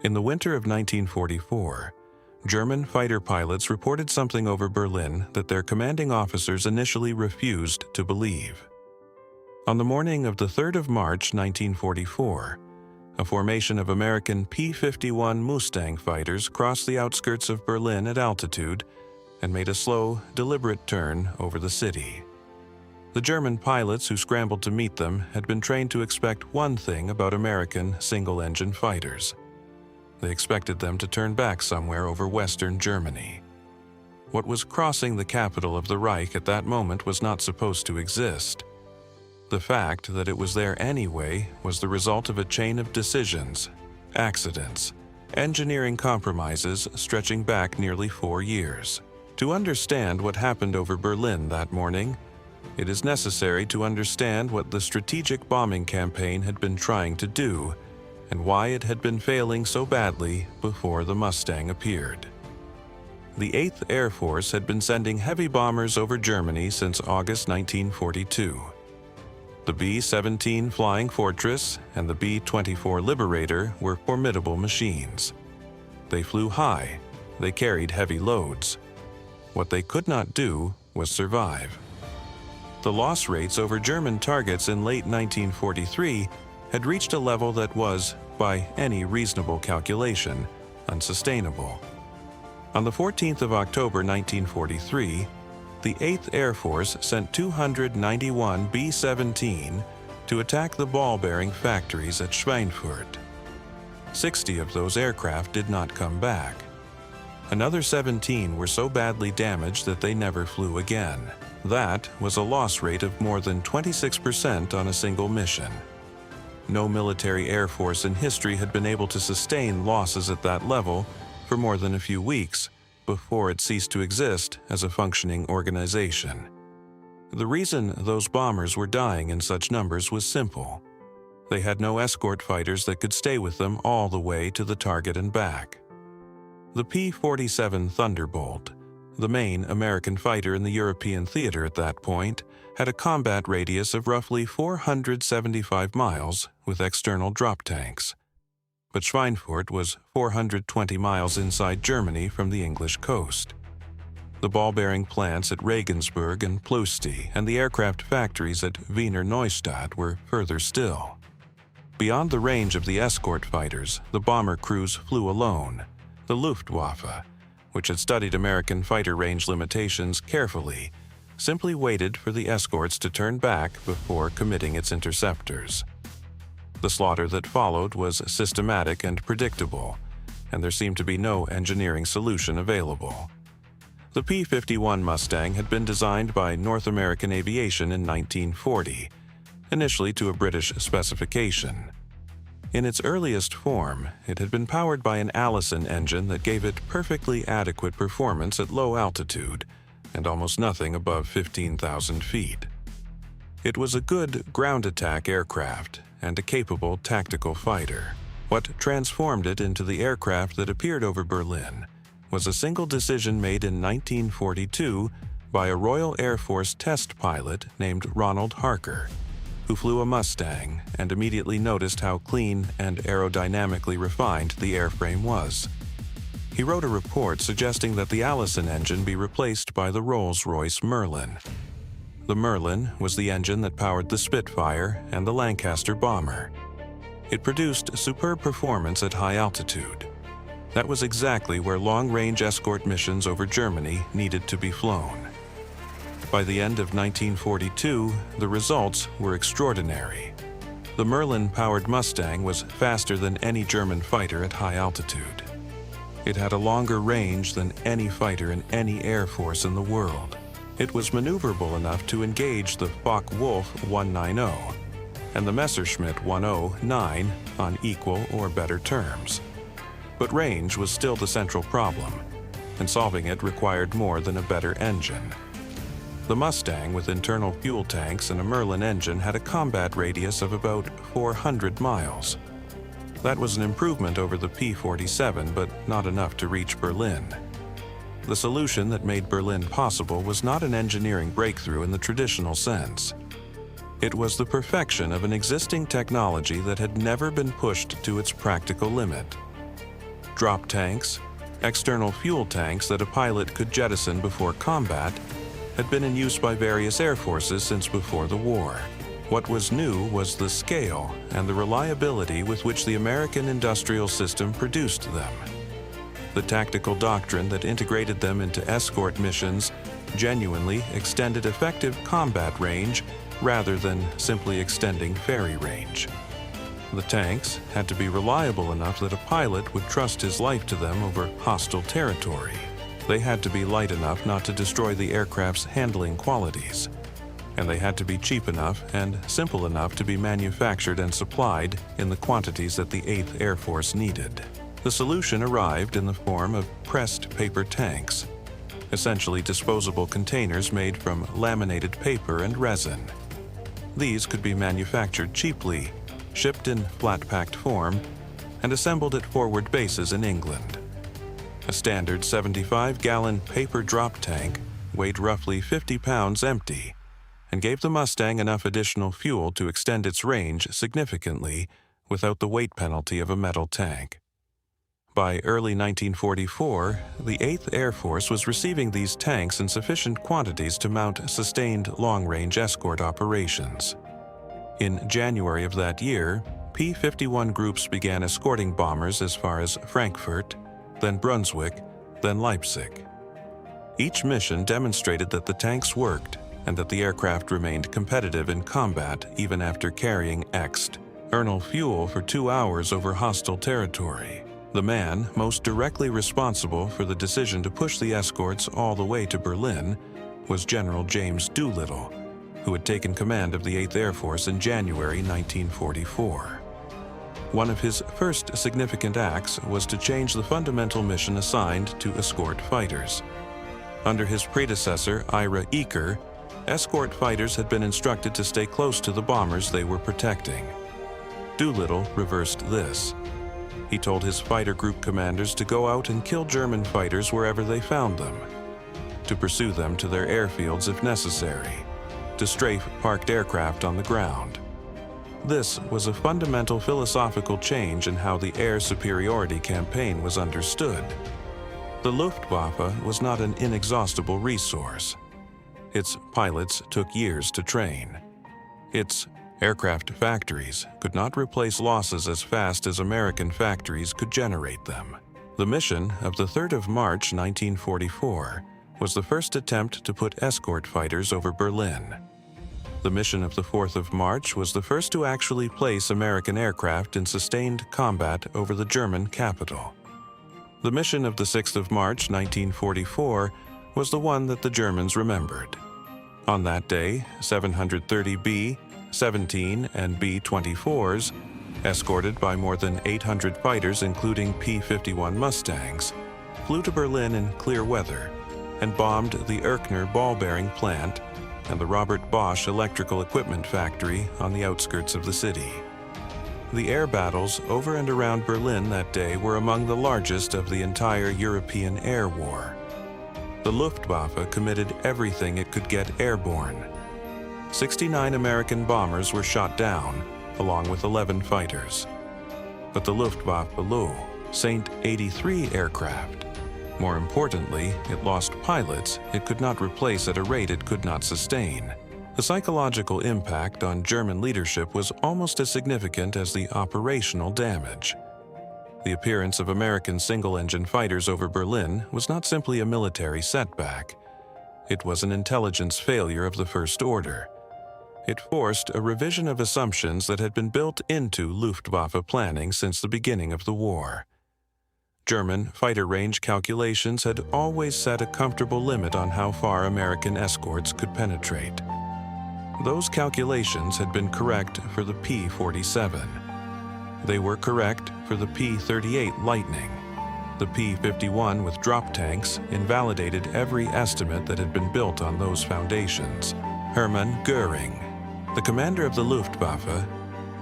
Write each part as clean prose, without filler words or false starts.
In the winter of 1944, German fighter pilots reported something over Berlin that their commanding officers initially refused to believe. On the morning of the 3rd of March 1944, a formation of American P-51 Mustang fighters crossed the outskirts of Berlin at altitude and made a slow, deliberate turn over the city. The German pilots who scrambled to meet them had been trained to expect one thing about American single-engine fighters. They expected them to turn back somewhere over western Germany. What was crossing the capital of the Reich at that moment was not supposed to exist. The fact that it was there anyway was the result of a chain of decisions, accidents, engineering compromises stretching back nearly 4 years. To understand what happened over Berlin that morning, it is necessary to understand what the strategic bombing campaign had been trying to do and why it had been failing so badly before the Mustang appeared. The 8th Air Force had been sending heavy bombers over Germany since August 1942. The B-17 Flying Fortress and the B-24 Liberator were formidable machines. They flew high, they carried heavy loads. What they could not do was survive. The loss rates over German targets in late 1943 had reached a level that was, by any reasonable calculation, unsustainable. On the 14th of October 1943, the 8th Air Force sent 291 B-17 to attack the ball-bearing factories at Schweinfurt. 60 of those aircraft did not come back. Another 17 were so badly damaged that they never flew again. That was a loss rate of more than 26% on a single mission. No military air force in history had been able to sustain losses at that level for more than a few weeks before it ceased to exist as a functioning organization. The reason those bombers were dying in such numbers was simple. They had no escort fighters that could stay with them all the way to the target and back. The P-47 Thunderbolt, the main American fighter in the European theater at that point, had a combat radius of roughly 475 miles with external drop tanks. But Schweinfurt was 420 miles inside Germany from the English coast. The ball-bearing plants at Regensburg and Ploesti and the aircraft factories at Wiener Neustadt were further still. Beyond the range of the escort fighters, the bomber crews flew alone. The Luftwaffe, which had studied American fighter range limitations carefully, simply waited for the escorts to turn back before committing its interceptors. The slaughter that followed was systematic and predictable, and there seemed to be no engineering solution available. The P-51 Mustang had been designed by North American Aviation in 1940, initially to a British specification. In its earliest form, it had been powered by an Allison engine that gave it perfectly adequate performance at low altitude and almost nothing above 15,000 feet. It was a good ground attack aircraft and a capable tactical fighter. What transformed it into the aircraft that appeared over Berlin was a single decision made in 1942 by a Royal Air Force test pilot named Ronald Harker, who flew a Mustang and immediately noticed how clean and aerodynamically refined the airframe was. He wrote a report suggesting that the Allison engine be replaced by the Rolls-Royce Merlin. The Merlin was the engine that powered the Spitfire and the Lancaster bomber. It produced superb performance at high altitude. That was exactly where long-range escort missions over Germany needed to be flown. By the end of 1942, the results were extraordinary. The Merlin-powered Mustang was faster than any German fighter at high altitude. It had a longer range than any fighter in any air force in the world. It was maneuverable enough to engage the Focke-Wulf 190 and the Messerschmitt 109 on equal or better terms. But range was still the central problem, and solving it required more than a better engine. The Mustang with internal fuel tanks and a Merlin engine had a combat radius of about 400 miles. That was an improvement over the P-47, but not enough to reach Berlin. The solution that made Berlin possible was not an engineering breakthrough in the traditional sense. It was the perfection of an existing technology that had never been pushed to its practical limit. drop tanks, external fuel tanks that a pilot could jettison before combat, had been in use by various air forces since before the war. What was new was the scale and the reliability with which the American industrial system produced them. The tactical doctrine that integrated them into escort missions genuinely extended effective combat range rather than simply extending ferry range. The tanks had to be reliable enough that a pilot would trust his life to them over hostile territory. They had to be light enough not to destroy the aircraft's handling qualities. And they had to be cheap enough and simple enough to be manufactured and supplied in the quantities that the 8th Air Force needed. The solution arrived in the form of pressed paper tanks, essentially disposable containers made from laminated paper and resin. These could be manufactured cheaply, shipped in flat-packed form, and assembled at forward bases in England. A standard 75-gallon paper drop tank weighed roughly 50 pounds empty, and gave the Mustang enough additional fuel to extend its range significantly without the weight penalty of a metal tank. By early 1944, the 8th Air Force was receiving these tanks in sufficient quantities to mount sustained long-range escort operations. In January of that year, P-51 groups began escorting bombers as far as Frankfurt, then Brunswick, then Leipzig. Each mission demonstrated that the tanks worked and that the aircraft remained competitive in combat even after carrying external fuel for 2 hours over hostile territory. The man most directly responsible for the decision to push the escorts all the way to Berlin was General James Doolittle, who had taken command of the 8th Air Force in January 1944. One of his first significant acts was to change the fundamental mission assigned to escort fighters. Under his predecessor, Ira Eaker, escort fighters had been instructed to stay close to the bombers they were protecting. Doolittle reversed this. He told his fighter group commanders to go out and kill German fighters wherever they found them, to pursue them to their airfields if necessary, to strafe parked aircraft on the ground. This was a fundamental philosophical change in how the air superiority campaign was understood. The Luftwaffe was not an inexhaustible resource. Its pilots took years to train. Its aircraft factories could not replace losses as fast as American factories could generate them. The mission of the 3rd of March 1944 was the first attempt to put escort fighters over Berlin. The mission of the 4th of March was the first to actually place American aircraft in sustained combat over the German capital. The mission of the 6th of March 1944 was the one that the Germans remembered. On that day, 730 B-17 and B-24s, escorted by more than 800 fighters including P-51 Mustangs, flew to Berlin in clear weather and bombed the Erkner ball-bearing plant and the Robert Bosch electrical equipment factory on the outskirts of the city. The air battles over and around Berlin that day were among the largest of the entire European air war. The Luftwaffe committed everything it could get airborne. 69 American bombers were shot down, along with 11 fighters. But the Luftwaffe sank 83 aircraft. More importantly, it lost pilots it could not replace at a rate it could not sustain. The psychological impact on German leadership was almost as significant as the operational damage. The appearance of American single-engine fighters over Berlin was not simply a military setback. It was an intelligence failure of the first order. It forced a revision of assumptions that had been built into Luftwaffe planning since the beginning of the war. German fighter range calculations had always set a comfortable limit on how far American escorts could penetrate. Those calculations had been correct for the P-47. They were correct for the P-38 Lightning. The P-51 with drop tanks invalidated every estimate that had been built on those foundations. Hermann Göring, the commander of the Luftwaffe,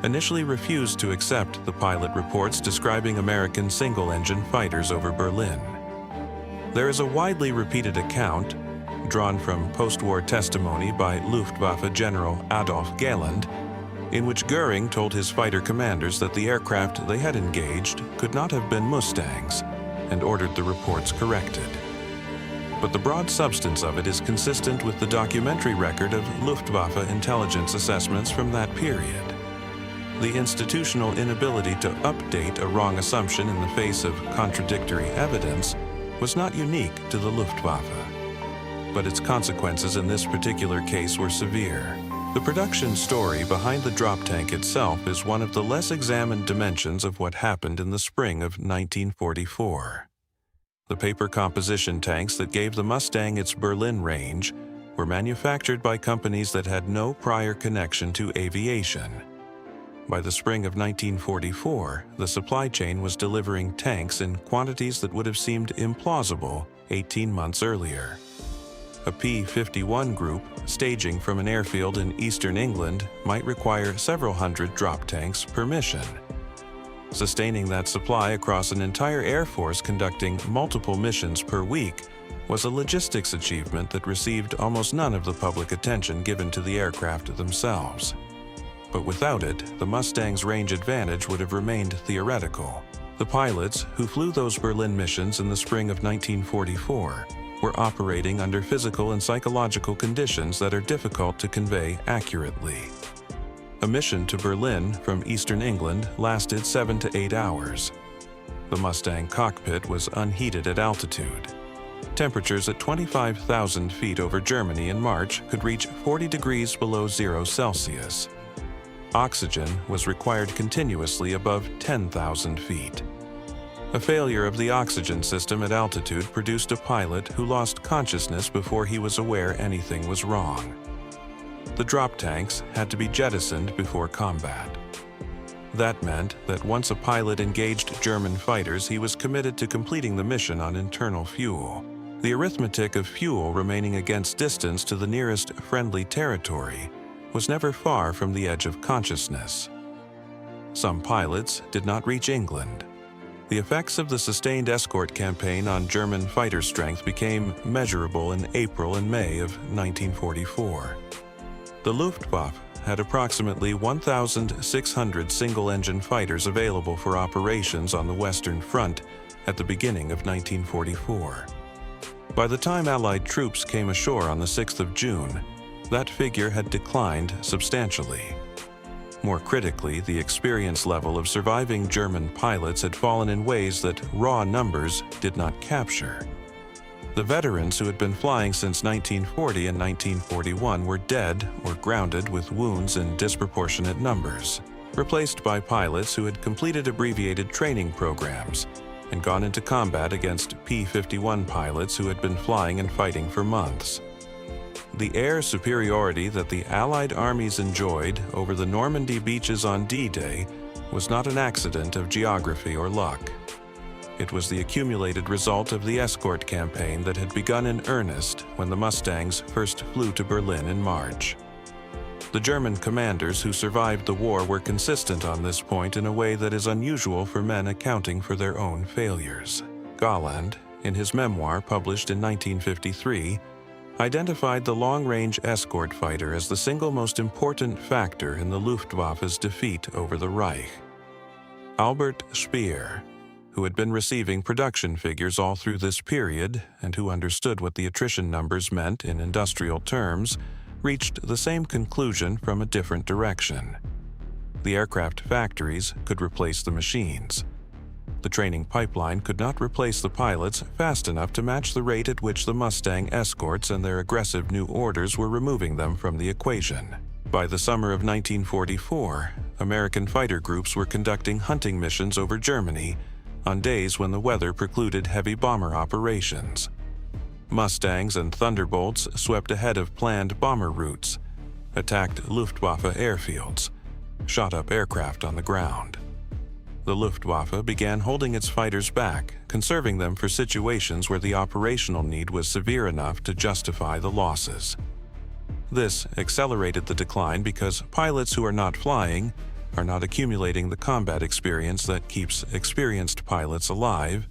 initially refused to accept the pilot reports describing American single-engine fighters over Berlin. There is a widely repeated account, drawn from post-war testimony by Luftwaffe General Adolf Galland, in which Göring told his fighter commanders that the aircraft they had engaged could not have been Mustangs, and ordered the reports corrected. But the broad substance of it is consistent with the documentary record of Luftwaffe intelligence assessments from that period. The institutional inability to update a wrong assumption in the face of contradictory evidence was not unique to the Luftwaffe, but its consequences in this particular case were severe. The production story behind the drop tank itself is one of the less examined dimensions of what happened in the spring of 1944. The paper composition tanks that gave the Mustang its Berlin range were manufactured by companies that had no prior connection to aviation. By the spring of 1944, the supply chain was delivering tanks in quantities that would have seemed implausible 18 months earlier. A P-51 group staging from an airfield in eastern England might require several hundred drop tanks per mission. Sustaining that supply across an entire air force conducting multiple missions per week was a logistics achievement that received almost none of the public attention given to the aircraft themselves. But without it, the Mustang's range advantage would have remained theoretical. The pilots who flew those Berlin missions in the spring of 1944 were operating under physical and psychological conditions that are difficult to convey accurately. A mission to Berlin from eastern England lasted 7 to 8 hours. The Mustang cockpit was unheated at altitude. Temperatures at 25,000 feet over Germany in March could reach 40 degrees below 0 Celsius. Oxygen was required continuously above 10,000 feet. A failure of the oxygen system at altitude produced a pilot who lost consciousness before he was aware anything was wrong. The drop tanks had to be jettisoned before combat. That meant that once a pilot engaged German fighters, he was committed to completing the mission on internal fuel. The arithmetic of fuel remaining against distance to the nearest friendly territory was never far from the edge of consciousness. Some pilots did not reach England. The effects of the sustained escort campaign on German fighter strength became measurable in April and May of 1944. The Luftwaffe had approximately 1,600 single-engine fighters available for operations on the Western Front at the beginning of 1944. By the time Allied troops came ashore on the 6th of June, that figure had declined substantially. More critically, the experience level of surviving German pilots had fallen in ways that raw numbers did not capture. The veterans who had been flying since 1940 and 1941 were dead or grounded with wounds in disproportionate numbers, replaced by pilots who had completed abbreviated training programs and gone into combat against P-51 pilots who had been flying and fighting for months. The air superiority that the Allied armies enjoyed over the Normandy beaches on D-Day was not an accident of geography or luck. It was the accumulated result of the escort campaign that had begun in earnest when the Mustangs first flew to Berlin in March. The German commanders who survived the war were consistent on this point in a way that is unusual for men accounting for their own failures. Galland, in his memoir published in 1953, identified the long-range escort fighter as the single most important factor in the Luftwaffe's defeat over the Reich. Albert Speer, who had been receiving production figures all through this period and who understood what the attrition numbers meant in industrial terms, reached the same conclusion from a different direction. The aircraft factories could replace the machines. The training pipeline could not replace the pilots fast enough to match the rate at which the Mustang escorts and their aggressive new orders were removing them from the equation. By the summer of 1944, American fighter groups were conducting hunting missions over Germany on days when the weather precluded heavy bomber operations. Mustangs and Thunderbolts swept ahead of planned bomber routes, attacked Luftwaffe airfields, shot up aircraft on the ground. The Luftwaffe began holding its fighters back, conserving them for situations where the operational need was severe enough to justify the losses. This accelerated the decline because pilots who are not flying are not accumulating the combat experience that keeps experienced pilots alive